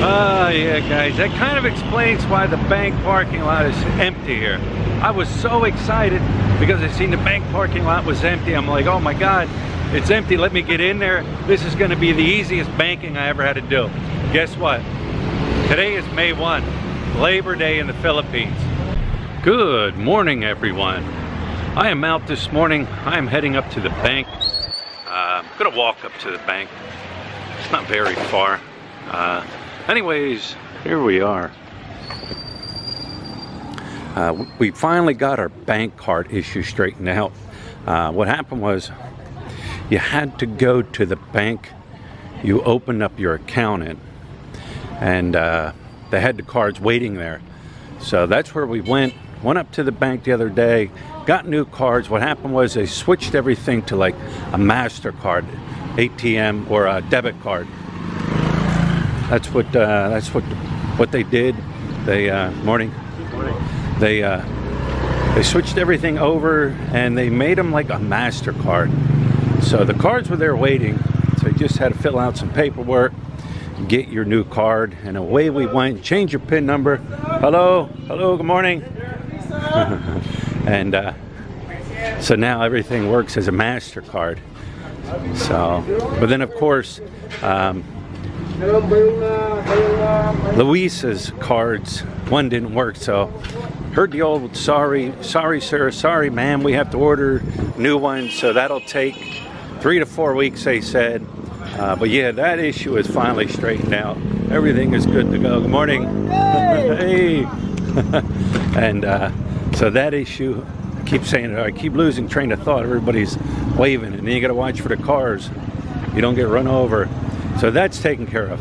Oh yeah, guys, that kind of explains why the bank parking lot is empty here. I was so excited because I seen the bank parking lot was empty. I'm like, oh my God, it's empty, let me get in there. This is gonna be the easiest banking I ever had to do. Guess what? Today is May 1, Labor Day in the Philippines. Good morning, everyone. I am out this morning. I am heading up to the bank. I'm gonna walk up to the bank. It's not very far. Anyways, here we are. We finally got our bank card issue straightened out. What happened was you had to go to the bank you opened up your account in, and they had the cards waiting there. So that's where we went up to the bank the other day, got new cards. What happened was they switched everything to like a MasterCard ATM or a debit card. That's what they did. They morning. They switched everything over and they made them like a MasterCard. So the cards were there waiting. So you just had to fill out some paperwork, get your new card, and away we went. Change your PIN number. Hello, good morning. And so now everything works as a MasterCard. So, but then of course, Luisa's cards, one didn't work, so heard the old sorry sir, sorry ma'am, we have to order new ones, so that'll take 3 to 4 weeks, they said. But yeah, that issue is finally straightened out. Everything is good to go. Good morning. Hey. And so that issue, I keep saying it, I keep losing train of thought. Everybody's waving, and then you got to watch for the cars. You don't get run over. So that's taken care of.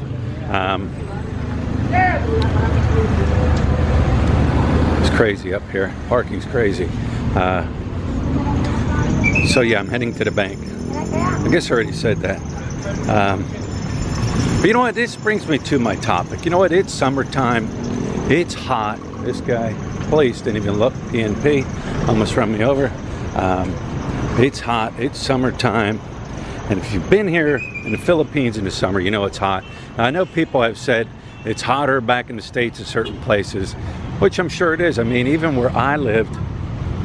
It's crazy up here. Parking's crazy. So yeah, I'm heading to the bank. I guess I already said that. But you know what? This brings me to my topic. You know what? It's summertime. It's hot. This guy, police, didn't even look. PNP almost run me over. It's hot. It's summertime. And if you've been here in the Philippines in the summer, you know it's hot. Now, I know people have said it's hotter back in the States in certain places, which I'm sure it is. I mean, even where I lived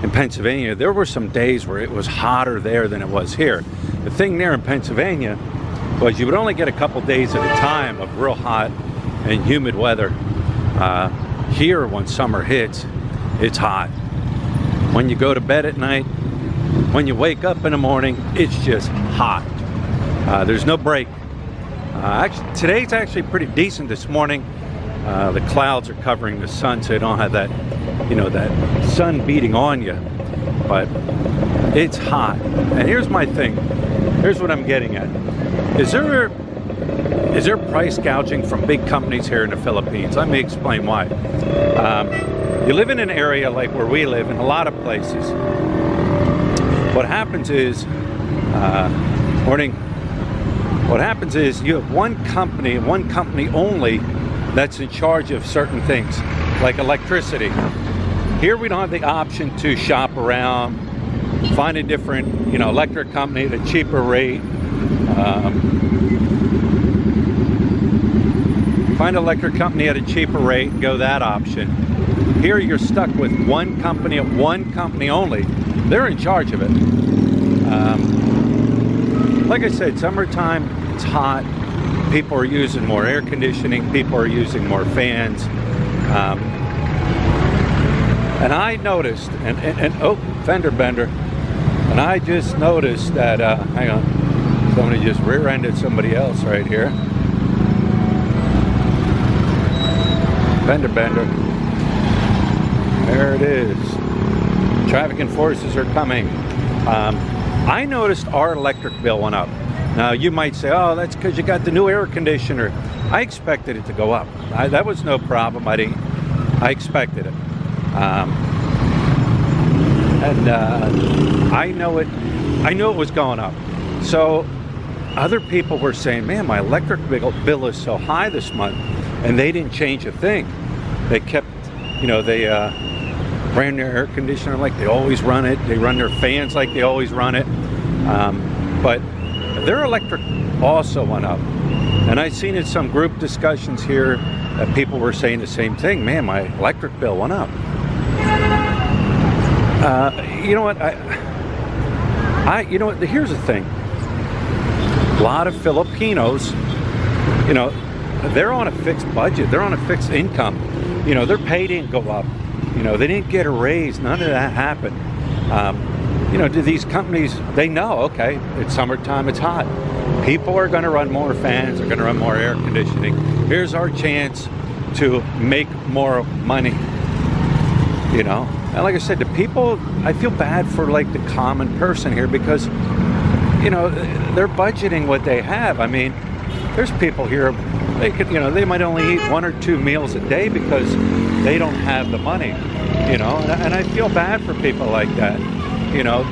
in Pennsylvania, there were some days where it was hotter there than it was here. The thing there in Pennsylvania was you would only get a couple days at a time of real hot and humid weather. Here, when summer hits, it's hot. When you go to bed at night, when you wake up in the morning, it's just hot. There's no break. Actually, today's actually pretty decent this morning. The clouds are covering the sun, so you don't have that, you know, that sun beating on you. But it's hot. And here's my thing. Here's what I'm getting at. Is there price gouging from big companies here in the Philippines? Let me explain why. You live in an area like where we live, in a lot of places. What happens is, what happens is you have one company only that's in charge of certain things, like electricity. Here we don't have the option to shop around, find a different, you know, electric company at a cheaper rate. Find an electric company at a cheaper rate, go that option. Here you're stuck with one company only. They're in charge of it. Like I said, summertime, it's hot. People are using more air conditioning. People are using more fans. And I noticed, oh, fender bender. And I just noticed that, hang on, somebody just rear-ended somebody else right here. Fender bender. There it is. Traffic enforcers are coming. I noticed our electric bill went up. Now you might say, oh, that's because you got the new air conditioner. I expected it to go up. That was no problem. I expected it. I know it was going up. So other people were saying, man, my electric bill is so high this month, and they didn't change a thing. They kept, you know, they ran their air conditioner like they always run it. They run their fans like they always run it. But their electric also went up. And I've seen in some group discussions here that people were saying the same thing. Man, my electric bill went up. You know what? You know what? Here's the thing. A lot of Filipinos, you know, they're on a fixed budget. They're on a fixed income. You know, their pay didn't go up. You know, they didn't get a raise. None of that happened. You know, do these companies, they know, okay, it's summertime, it's hot. People are going to run more fans, they're going to run more air conditioning. Here's our chance to make more money. You know, and like I said, the people, I feel bad for like the common person here because, you know, they're budgeting what they have. I mean, there's people here, they could, you know, they might only eat 1 or 2 meals a day because they don't have the money, you know, and I feel bad for people like that. You know,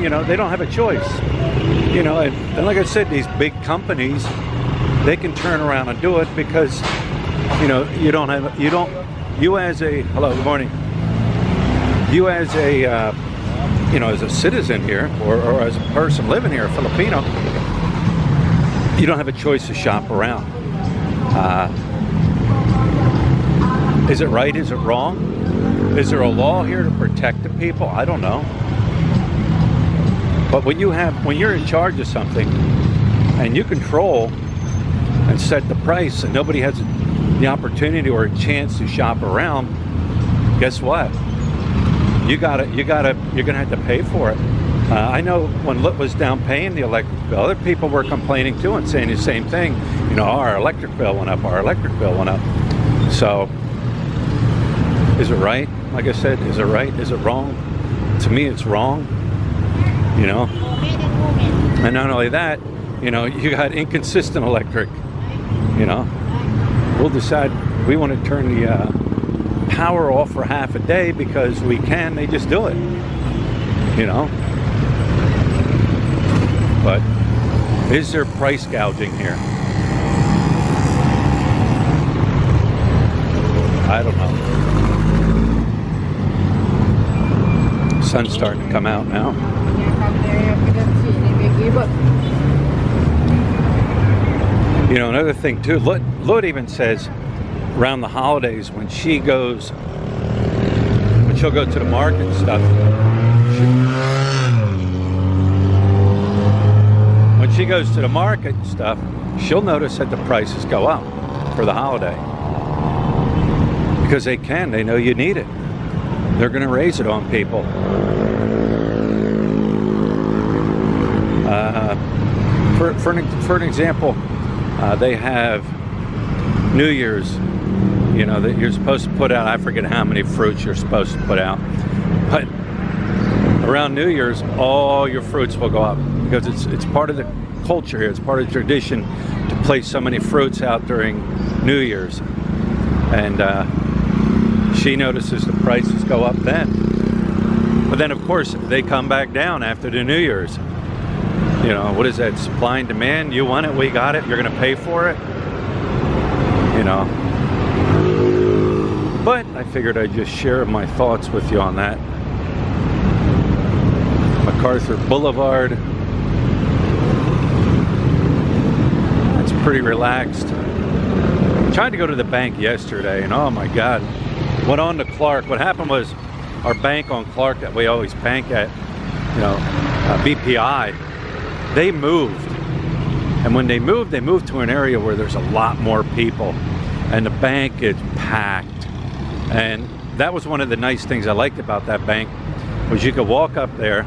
you know, they don't have a choice. You know, and like I said, these big companies, they can turn around and do it because, you know, you as a, hello, good morning. You as a, you know, as a citizen here, or as a person living here, a Filipino, you don't have a choice to shop around. Is it right? Is it wrong? Is there a law here to protect the people? I don't know. But when you're in charge of something and you control and set the price and nobody has the opportunity or a chance to shop around, guess what? You're gonna have to pay for it. I know when Lit was down paying the electric bill, other people were complaining too and saying the same thing. You know, our electric bill went up, our electric bill went up. So, is it right? Like I said, is it right? Is it wrong? To me, it's wrong. You know, and not only that, you know, you got inconsistent electric. You know, we'll decide we want to turn the power off for half a day because we can. They just do it. You know, but is there price gouging here? I don't know. Sun's starting to come out now. You know, another thing too, Lit even says around the holidays when she'll go to the market and stuff, when she goes to the market and stuff, she'll notice that the prices go up for the holiday because they know you need it. They're going to raise it on people. For an example, they have New Year's, you know, that you're supposed to put out, I forget how many fruits you're supposed to put out, but around New Year's, all your fruits will go up because it's part of the culture here, it's part of the tradition to place so many fruits out during New Year's. And she notices the prices go up then. But then, of course, they come back down after the New Year's. You know, what is that? Supply and demand. You want it, we got it. You're going to pay for it. You know. But I figured I'd just share my thoughts with you on that. MacArthur Boulevard. It's pretty relaxed. Tried to go to the bank yesterday, and oh my God, went on to Clark. What happened was our bank on Clark that we always bank at, you know, BPI, they moved. And when they moved to an area where there's a lot more people, and the bank is packed. And that was one of the nice things I liked about that bank, was you could walk up there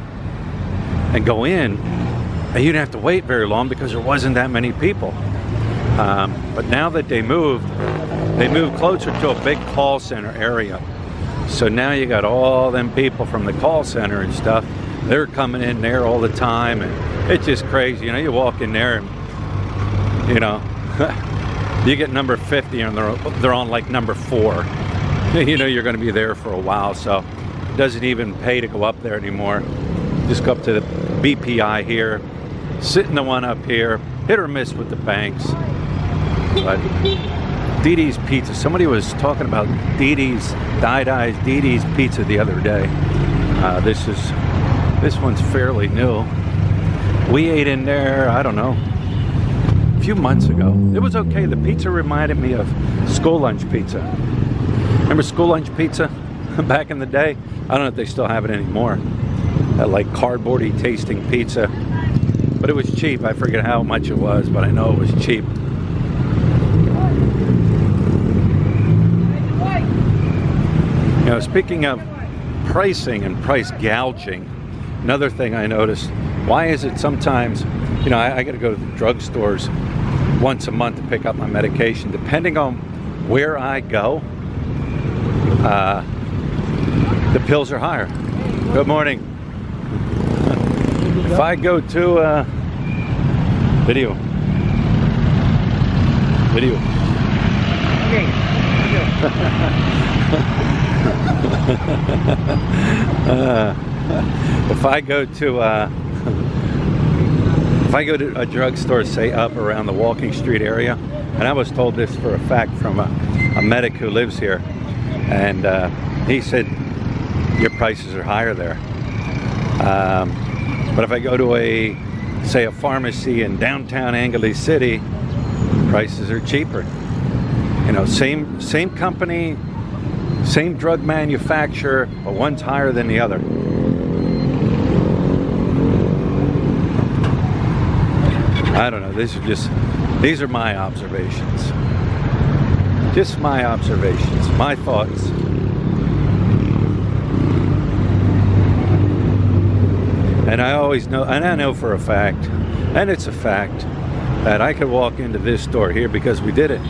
and go in, and you didn't have to wait very long because there wasn't that many people. But now that they moved closer to a big call center area. So now you got all them people from the call center and stuff. They're coming in there all the time, and it's just crazy. You know, you walk in there and, you know, you get number 50 and they're on like number 4. You know you're going to be there for a while, so it doesn't even pay to go up there anymore. Just go up to the BPI here, sit in the one up here, hit or miss with the banks. But Dee Dee's Pizza, somebody was talking about Dee Dee's Pizza the other day. This one's fairly new. We ate in there, I don't know, few months ago. It was okay. The pizza reminded me of school lunch pizza. Remember school lunch pizza back in the day? I don't know if they still have it anymore. That like cardboardy tasting pizza. But it was cheap. I forget how much it was, but I know it was cheap. You know, speaking of pricing and price gouging, another thing I noticed, why is it sometimes, you know, I got to go to the drugstores once a month to pick up my medication. Depending on where I go, the pills are higher. Good morning. If I go to video. Okay. If I go to a drugstore, say up around the Walking Street area, and I was told this for a fact from a medic who lives here, and he said your prices are higher there. But if I go to say a pharmacy in downtown Angeles City, prices are cheaper. You know, same company, same drug manufacturer, but one's higher than the other. I don't know, these are my observations. Just my observations, my thoughts. And I always know, and I know for a fact, and it's a fact, that I could walk into this store here because we did it.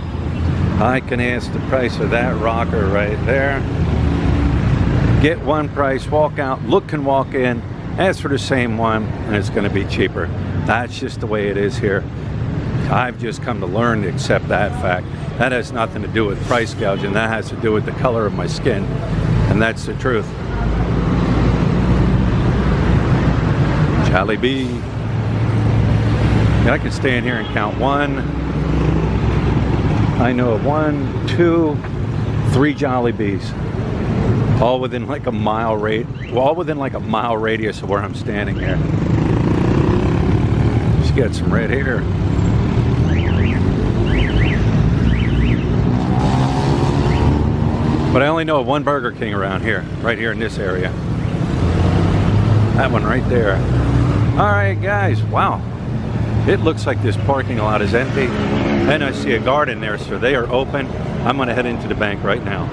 I can ask the price of that rocker right there, get one price, walk out, look and walk in, ask for the same one, and it's going to be cheaper. That's just the way it is here. I've just come to learn to accept that fact. That has nothing to do with price gouging. That has to do with the color of my skin, and that's the truth. Jollibee. Yeah, I can stay in here and count one. I know of 1, 2, 3 Jollibees, all within like a mile radius of where I'm standing here. Just get some right here. But I only know of one Burger King around here, right here in this area. That one right there. All right, guys. Wow. It looks like this parking lot is empty. And I see a garden there, so they are open. I'm gonna head into the bank right now.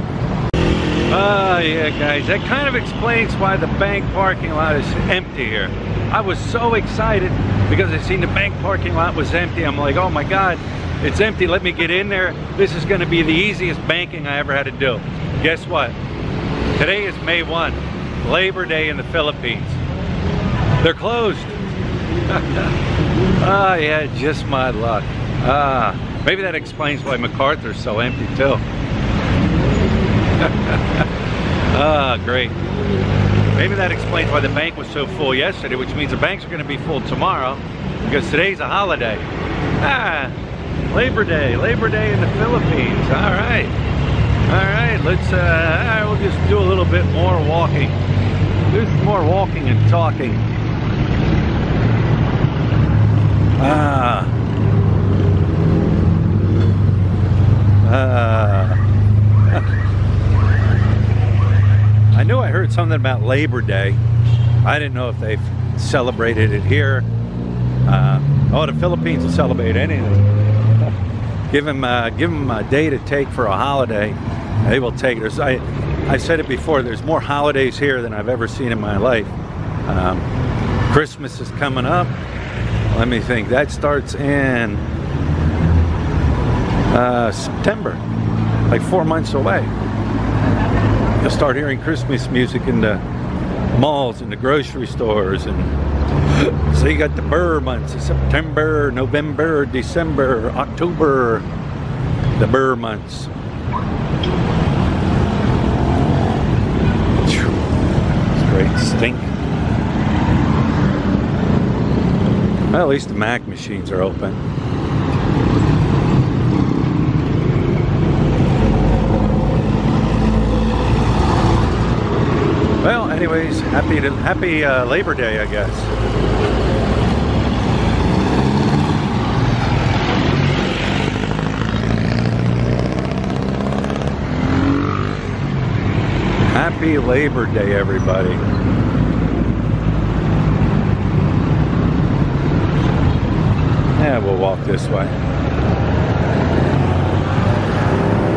Yeah, guys, that kind of explains why the bank parking lot is empty here. I was so excited because I seen the bank parking lot was empty. I'm like, oh my God, it's empty, let me get in there. This is gonna be the easiest banking I ever had to do. Guess what? Today is May 1, Labor Day in the Philippines. They're closed. Ah, yeah, just my luck. Maybe that explains why MacArthur's so empty too. Great. Maybe that explains why the bank was so full yesterday, which means the banks are going to be full tomorrow because today's a holiday. Labor Day in the Philippines. All right, let's we'll just do a little bit more walking. Do some more walking and talking. I knew I heard something about Labor Day. I didn't know if they've celebrated it here. The Philippines will celebrate anything. Give them a day to take for a holiday. They will take it. I said it before, there's more holidays here than I've ever seen in my life. Christmas is coming up. Let me think, that starts in September, like 4 months away. You'll start hearing Christmas music in the malls and the grocery stores, and so you got the Burr months, September, November, December, October, the Burr months. It's great stink. Well, at least the Mac machines are open. Well, anyways, happy Labor Day, I guess. Happy Labor Day, everybody. Yeah, we'll walk this way.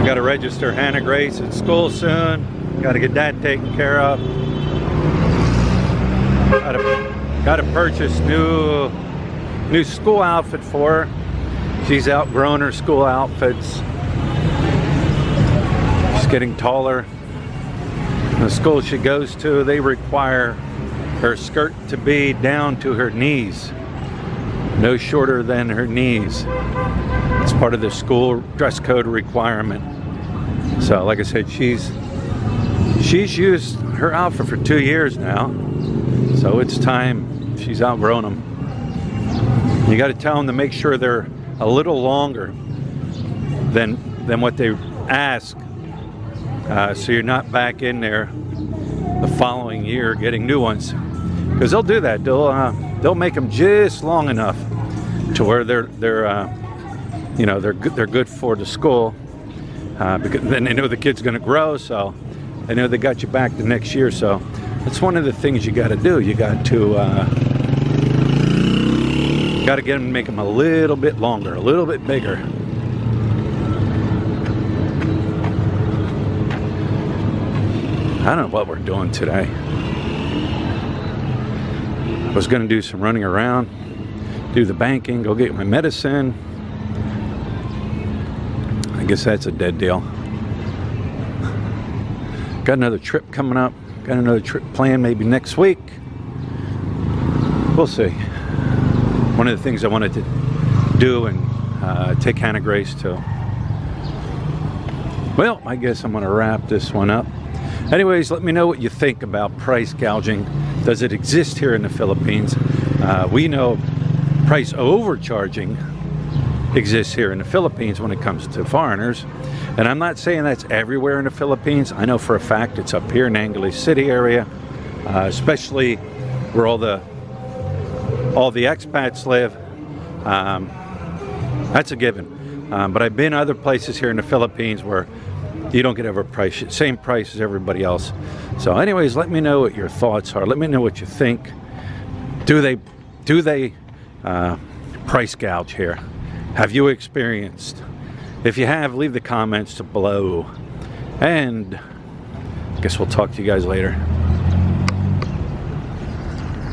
Got to register Hannah Grace at school soon. Got to get that taken care of. Got to purchase new school outfit for her. She's outgrown her school outfits. She's getting taller. The school she goes to, they require her skirt to be down to her knees. No shorter than her knees. It's part of the school dress code requirement. So like I said, she's used her outfit for 2 years now. So it's time. She's outgrown them. You got to tell them to make sure they're a little longer than what they ask. So you're not back in there the following year getting new ones. Because they'll do that. They'll make them just long enough to where they're good for the school, because then they know the kid's going to grow, so they know they got you back the next year. So that's one of the things you got to do. You got to get them, make them a little bit longer, a little bit bigger. I don't know what we're doing today. I was going to do some running around, do the banking, go get my medicine. I guess that's a dead deal. Got another trip coming up. Got another trip planned maybe next week. We'll see. One of the things I wanted to do and take Hannah Grace to. Well, I guess I'm going to wrap this one up. Anyways, let me know what you think about price gouging. Does it exist here in the Philippines? We know price overcharging exists here in the Philippines when it comes to foreigners. And I'm not saying that's everywhere in the Philippines. I know for a fact it's up here in Angeles City area, especially where all the expats live. That's a given. But I've been other places here in the Philippines where you don't get overpriced, same price as everybody else. So anyways, let me know what your thoughts are. Let me know what you think. Do they price gouge here? Have you experienced? If you have, leave the comments below. And I guess we'll talk to you guys later.